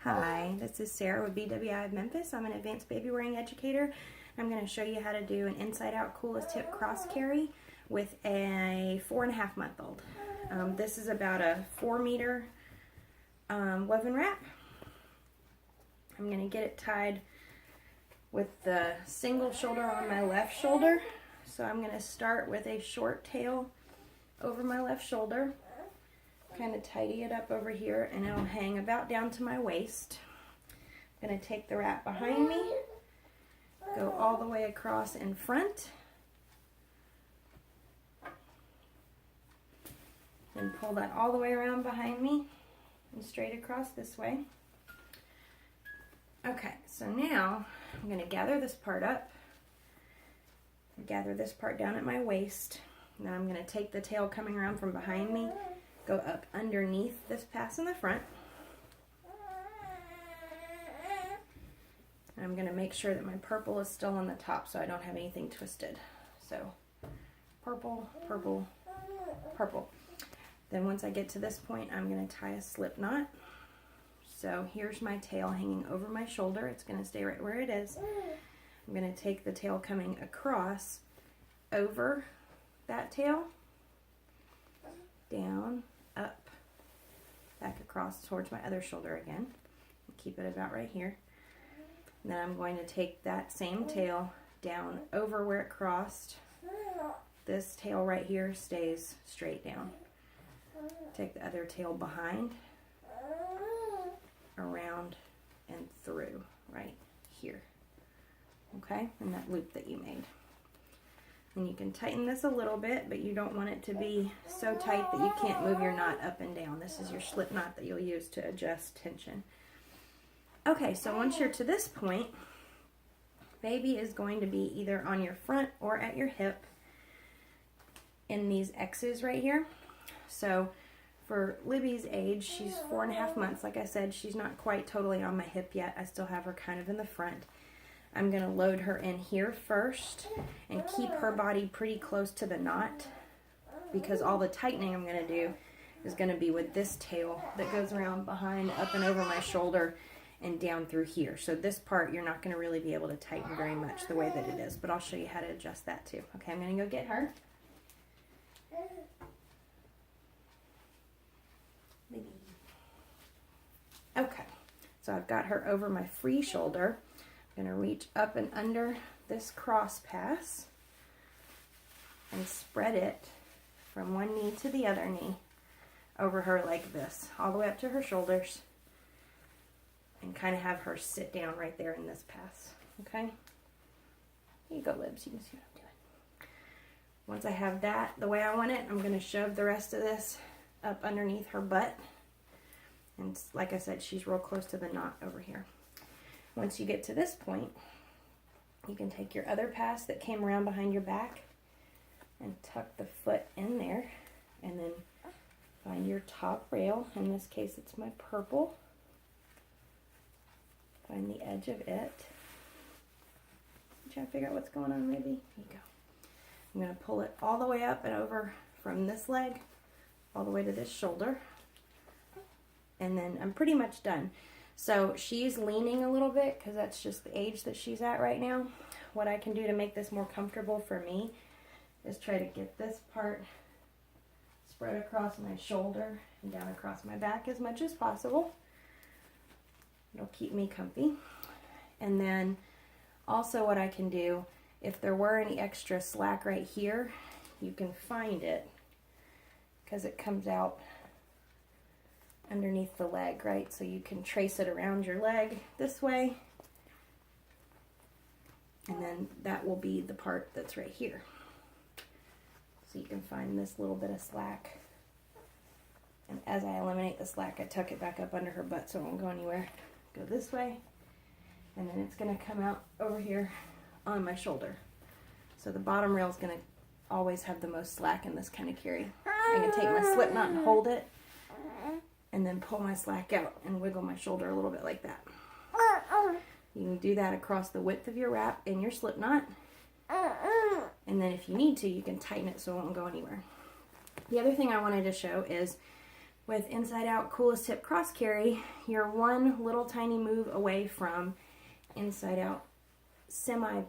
Hi, this is Sarah with BWI of Memphis. I'm an advanced baby wearing educator. I'm going to show you how to do an inside out coolest hip cross carry with a 4.5-month-old. This is about a 4-meter woven wrap. I'm going to get it tied with the single shoulder on my left shoulder. So I'm going to start with a short tail over my left shoulder. Kind of tidy it up over here, and it'll hang about down to my waist. I'm going to take the wrap behind me, go all the way across in front, then pull that all the way around behind me and straight across this way. Okay, so now I'm going to gather this part up, gather this part down at my waist. Now I'm going to take the tail coming around from behind me, go up underneath this pass in the front. And I'm going to make sure that my purple is still on the top so I don't have anything twisted. So purple, purple, purple. Then once I get to this point, I'm going to tie a slip knot. So here's my tail hanging over my shoulder. It's going to stay right where it is. I'm going to take the tail coming across over that tail, down, up, back across towards my other shoulder again. Keep it about right here. And then I'm going to take that same tail down over where it crossed. This tail right here stays straight down. Take the other tail behind, around, and through right here. Okay, and that loop that you made. And you can tighten this a little bit, but you don't want it to be so tight that you can't move your knot up and down. This is your slip knot that you'll use to adjust tension. Okay, so once you're to this point, baby is going to be either on your front or at your hip in these X's right here. So for Libby's age, she's 4.5 months. Like I said, she's not quite totally on my hip yet. I still have her kind of in the front. I'm going to load her in here first and keep her body pretty close to the knot, because all the tightening I'm going to do is going to be with this tail that goes around behind, up and over my shoulder, and down through here. So this part you're not going to really be able to tighten very much the way that it is, but I'll show you how to adjust that too. Okay, I'm going to go get her. Okay, so I've got her over my free shoulder. I'm going to reach up and under this cross pass and spread it from one knee to the other knee over her like this, all the way up to her shoulders, and kind of have her sit down right there in this pass. Okay? Here you go, Libs. You can see what I'm doing. Once I have that the way I want it, I'm going to shove the rest of this up underneath her butt. And like I said, she's real close to the knot over here. Once you get to this point, you can take your other pass that came around behind your back and tuck the foot in there, and then find your top rail. In this case, it's my purple. Find the edge of it. Try to figure out what's going on, maybe. Here you go. I'm going to pull it all the way up and over from this leg all the way to this shoulder. And then I'm pretty much done. So she's leaning a little bit because that's just the age that she's at right now. What I can do to make this more comfortable for me is try to get this part spread across my shoulder and down across my back as much as possible. It'll keep me comfy. And then also what I can do, if there were any extra slack right here, you can find it because it comes out underneath the leg, right? So you can trace it around your leg this way, and then that will be the part that's right here. So you can find this little bit of slack, and as I eliminate the slack, I tuck it back up under her butt so it won't go anywhere. Go this way, and then it's going to come out over here on my shoulder. So the bottom rail is going to always have the most slack in this kind of carry. I can take my slip knot and hold it, and then pull my slack out and wiggle my shoulder a little bit like that. You can do that across the width of your wrap in your slip knot. And then if you need to, you can tighten it so it won't go anywhere. The other thing I wanted to show is With inside out coolest tip cross carry, you're one little tiny move away from inside out semi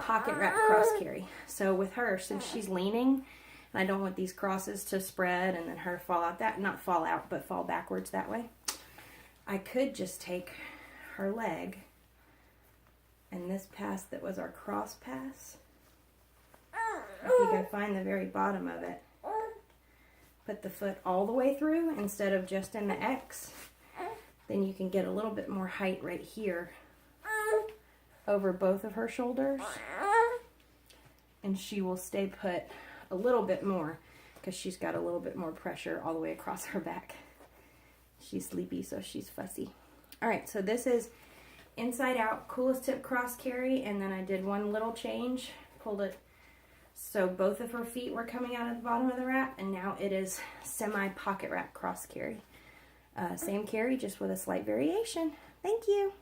pocket wrap cross carry. So with her, since she's leaning, and I don't want these crosses to spread and then her fall out not fall out, but fall backwards that way, I could just take her leg and this pass that was our cross pass, if you can find the very bottom of it, put the foot all the way through instead of just in the X, then you can get a little bit more height right here over both of her shoulders, and she will stay put a little bit more because she's got a little bit more pressure all the way across her back. She's sleepy, so she's fussy. All right, so this is inside out coolest tip cross carry, and then I did one little change, pulled it so both of her feet were coming out of the bottom of the wrap, and now it is semi pocket wrap cross carry. Same carry, just with a slight variation. Thank you.